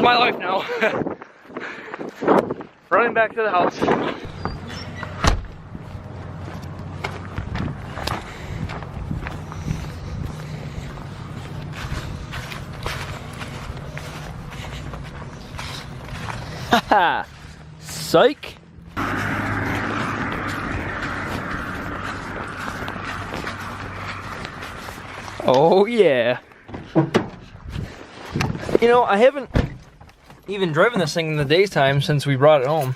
my life now. Running back to the house. Haha, psych. Oh yeah. You know, I haven't even driven this thing in the daytime since we brought it home.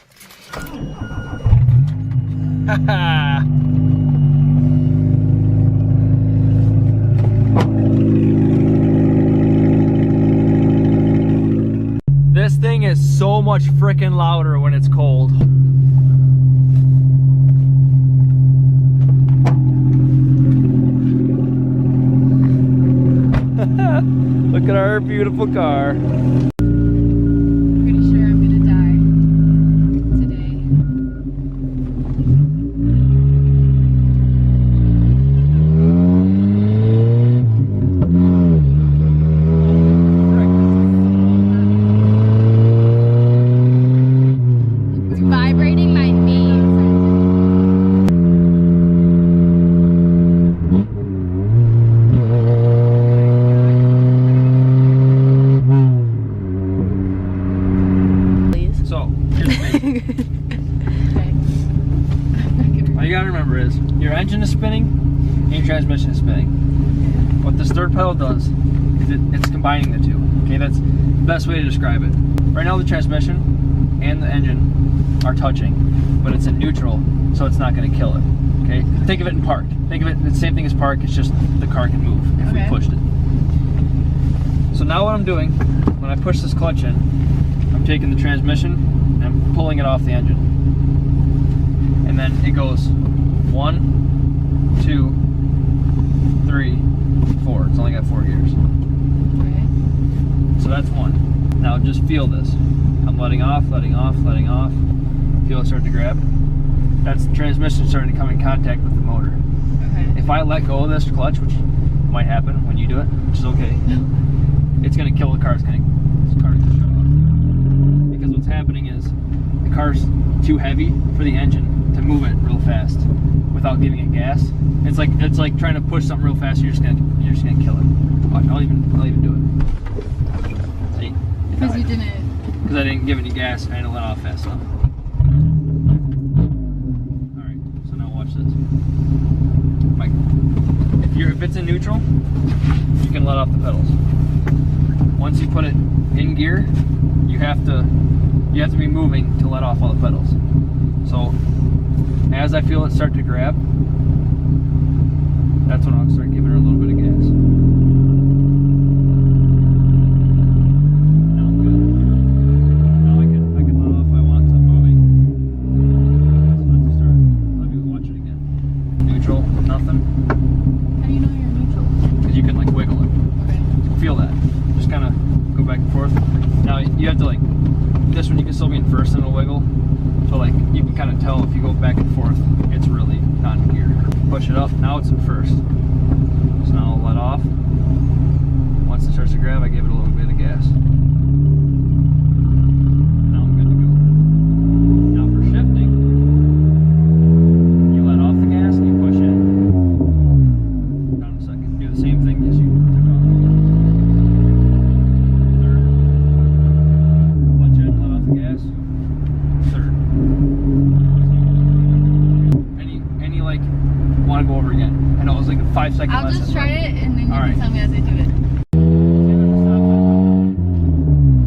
Haha. This thing is so much freaking louder when it's cold. Look at our beautiful car. Pretty sure I'm gonna die today. It's vibrating my knees. All you gotta remember is your engine is spinning and your transmission is spinning. What this third pedal does is it's combining the two. Okay, that's the best way to describe it. Right now the transmission and the engine are touching, but it's in neutral, so it's not gonna kill it. Okay, think of it in park. Think of it the same thing as park, it's just the car can move if we pushed it. So now what I'm doing, when I push this clutch in, I'm taking the transmission and I'm pulling it off the engine. And then it goes 1, 2, 3, 4. It's only got 4 gears. Okay. So that's 1. Now just feel this. I'm letting off, letting off, letting off. Feel it start to grab. That's the transmission starting to come in contact with the motor. Okay. If I let go of this clutch, which might happen when you do it, which is okay, it's gonna kill the car. This car's gonna shut off. Because what's happening is the car's too heavy for the engine to move it real fast without giving it gas. It's like trying to push something real fast. You're just gonna kill it. Watch, I'll even do it. See? Because you didn't. Because I didn't give any gas. I didn't let off fast enough. All right. So now watch this. If it's in neutral, you can let off the pedals. Once you put it in gear, you have to be moving to let off all the pedals. So as I feel it start to grab, that's when I'll start giving her a little bit of gas. Now I'm good. Now I can let off if I want to moving. So let me watch it again. Neutral, nothing. How do you know you're neutral? Because you can like wiggle it. Okay. Feel that. Just kind of go back and forth. Now you have to like, this one you can still be in first and it'll wiggle. So like you can kind of tell if you go back and forth, it's really not in gear. Push it up, now it's in first. So now I'll let off. Once it starts to grab, I give it a little bit of gas. Now I'm good to go. Now for shifting, you let off the gas and you push in. Down a second. Do the same thing as you took off. Third. Clutch in, let off the gas. Third. Any like want to go over again? I know it was like a 5-second I'll lesson. just try it and then you All can right. tell me as I do it.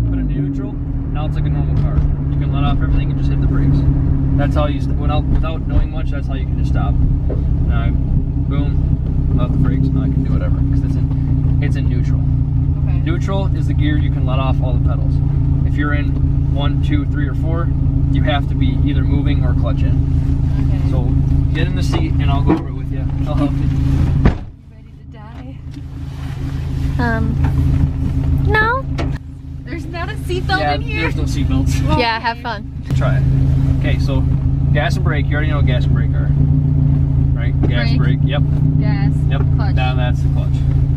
Put it in neutral. Now it's like a normal car. You can let off everything and just hit the brakes. That's how you without knowing much. That's how you can just stop. Now, boom, let off the brakes. Now I can do whatever because it's in neutral. Okay. Neutral is the gear you can let off all the pedals. If you're in 1, 2, 3, or 4, you have to be either moving or clutch in. Okay. So get in the seat and I'll go over it with you. I'll help you. Ready to die? No. There's not a seatbelt in here? There's no seatbelts. Yeah, have fun. Try it. Okay, so gas and brake. You already know what gas and brake are, right? Gas, brake. Yep. Gas. Yep. Clutch. Now that's the clutch.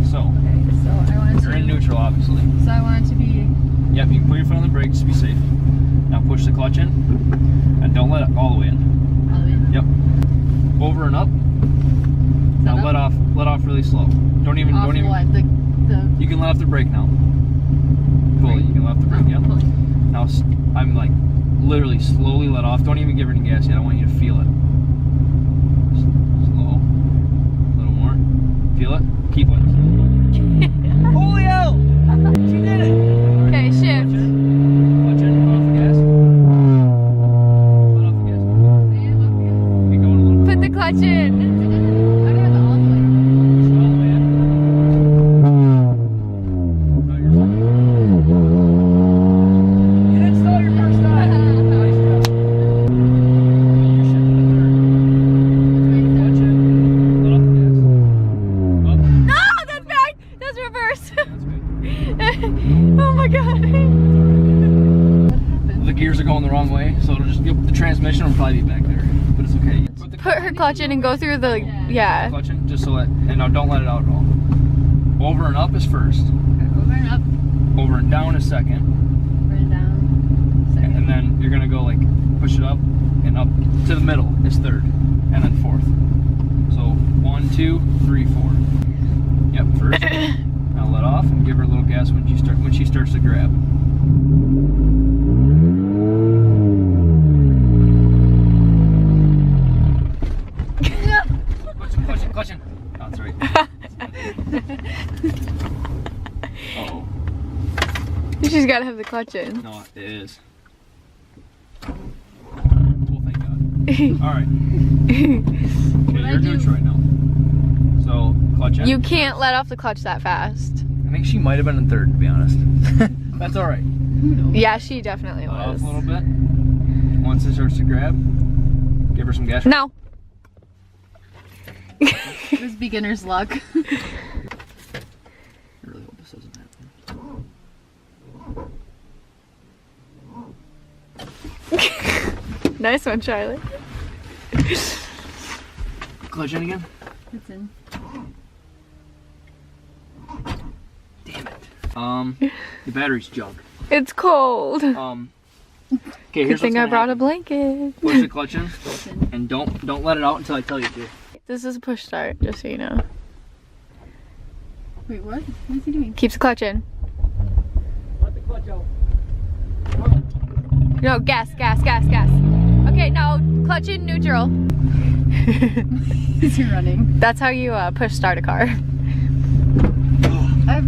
So Okay, so I want it you're to. in neutral, obviously. So I want it to be Yep, you can put your foot on the brake, just be safe. Now push the clutch in, and don't let it all the way in. All the way in? Yep. Over and up. Now up? let off really slow. Don't even. Off what? The You can let off the brake now. Fully, you can let off the brake. Oh, Yep. fully. Now I'm like literally slowly let off. Don't even give her any gas yet. I want you to feel it. Slow. A little more. Feel it. Keep it. Holy hell! She did it! Okay, shift. Clutch in. Let off the gas. Let off the gas. Keep going a little bit. Put the clutch in. I don't have it all the way. Push it all the way in. Now you're fine. You didn't stall your first time. Nice job. You shift to the third. Clutch in. Let off the gas. Up. No, that's back. That's reverse. That's good. Oh my god. What happened? The gears are going the wrong way, so it'll just the transmission will probably be back there, but it's okay. Put the Put her clutch in and go through the, yeah. clutch in, just so that, and now don't let it out at all. Over and up is first. Over and up. Over and down is second, Over and down. Second. and then you're gonna go like push it up and up to the middle is third, and then fourth. So 1, 2, 3, 4. Yep, first. Now let off and give her a little gas when she starts to grab. Clutch in. Oh, that's right. Uh-oh. She's gotta have the clutch in. No, it is. Well, thank God. Alright. Okay, you're neutral right now. So, clutch in. You can't let off the clutch that fast. I think she might have been in third, to be honest. That's alright. Yeah, she definitely Let off was. a little bit. Once it starts to grab, give her some gas. No. It was beginner's luck. I really hope this doesn't happen. Nice one, Charlie. Clutch in again. It's in. Damn it. The battery's junk. It's cold. Okay, Good here's thing what's I gonna brought a happen. blanket. Push the clutch in, It's in. and don't let it out until I tell you to. This is a push start, just so you know. Wait, what? What is he doing? Keeps the clutch in. Let the clutch out. No, gas. Okay, no, clutch in neutral. Is he running? That's how you push start a car. I've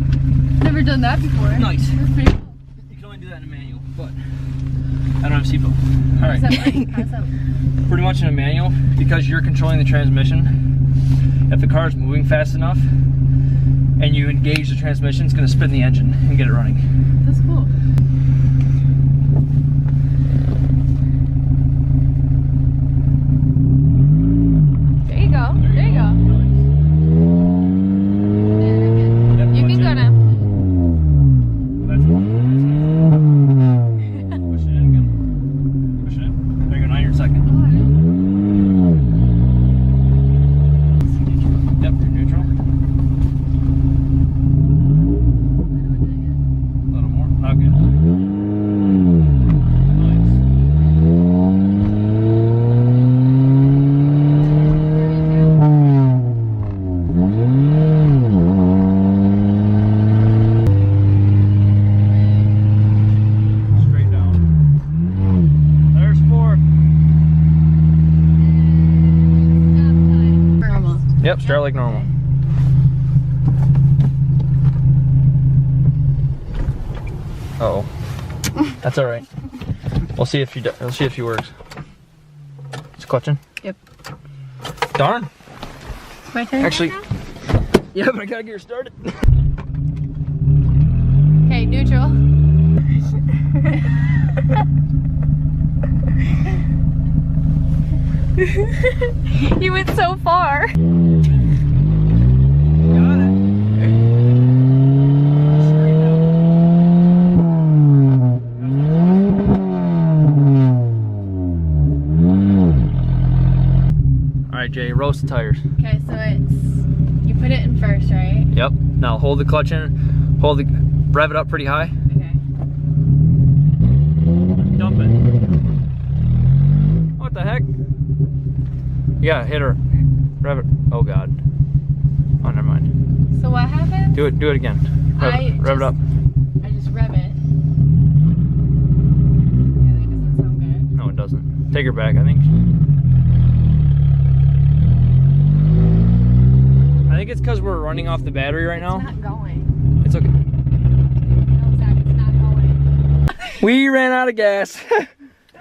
never done that before. Nice. That's pretty cool. You can only do that in a manual, but I don't have a seatbelt. All How's right. that work? How's that work? Pretty much in a manual, because you're controlling the transmission. If the car is moving fast enough and you engage the transmission, it's going to spin the engine and get it running. That's cool. There you go. There you go. Yep, You can clutch go in. now. That's it. Push it in again. Push it in. There you go. Now you're in second. Yep, you're neutral. A little more. Okay. Nice. Straight down. There's 4. Normal. Yep, start like normal. Uh-oh. That's all right. We'll see if he works. It's clutching. Yep. Darn. My turn? Actually, yeah, but I gotta get her started. Okay, neutral. You went so far. Got it. Straight down. All right, Jay, roast the tires. Okay, so it's, you put it in first, right? Yep. Now hold the clutch in. Rev it up pretty high. Okay. Yeah, hit her. Rev it. Oh God. Oh, never mind. So what happened? Do it again. Rev it up. I just rev it. Yeah, that doesn't sound good. No, it doesn't. Take her back, I think. I think it's because we're running off the battery right now. It's not going. It's okay. No, Zach, it's not going. We ran out of gas.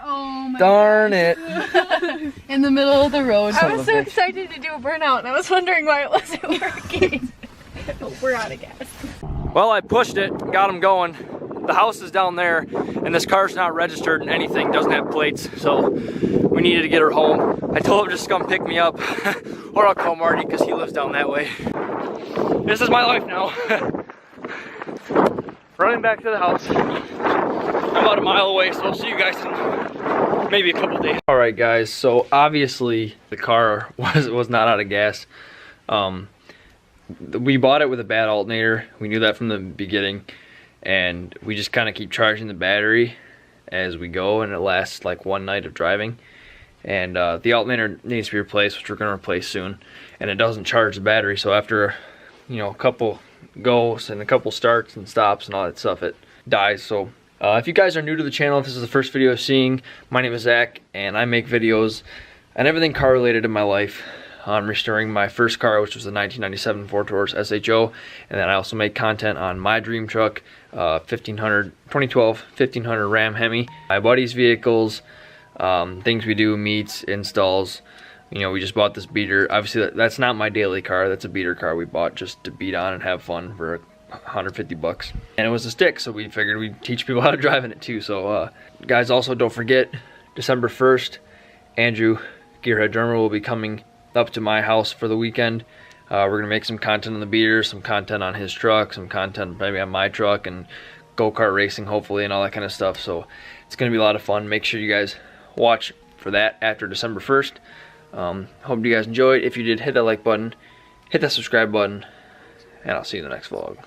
Oh my Darn it. In the middle of the road. Son I of was a so bitch. excited to do a burnout and I was wondering why it wasn't working. We're out of gas. Well, I pushed it, got him going. The house is down there, and this car's not registered and anything, doesn't have plates, so we needed to get her home. I told him just to come pick me up, or I'll call Marty because he lives down that way. This is my life now. Running back to the house. I'm about a mile away, so I'll see you guys in maybe a couple days. All right, guys, so obviously the car was not out of gas. We bought it with a bad alternator. We knew that from the beginning, and we just kind of keep charging the battery as we go, and it lasts like one night of driving. And the alternator needs to be replaced, which we're going to replace soon, and it doesn't charge the battery. So after, you know, a couple goes and a couple starts and stops and all that stuff, it dies. So if you guys are new to the channel, if this is the first video seeing, my name is Zach, and I make videos on everything car related in my life. I'm restoring my first car, which was the 1997 Ford Taurus SHO, and then I also make content on my dream truck, 2012 1500 Ram Hemi, my buddy's vehicles, things we do, meets, installs. You know, we just bought this beater. Obviously, that's not my daily car. That's a beater car we bought just to beat on and have fun for 150 bucks. And it was a stick, so we figured we'd teach people how to drive in it too. So, guys, also don't forget, December 1st, Andrew Gearhead Drummer will be coming up to my house for the weekend. We're gonna make some content on the beater, some content on his truck, some content maybe on my truck, and go-kart racing hopefully, and all that kind of stuff. So it's gonna be a lot of fun. Make sure you guys watch for that after December 1st. Hope you guys enjoyed. If you did, hit that like button, hit that subscribe button, and I'll see you in the next vlog.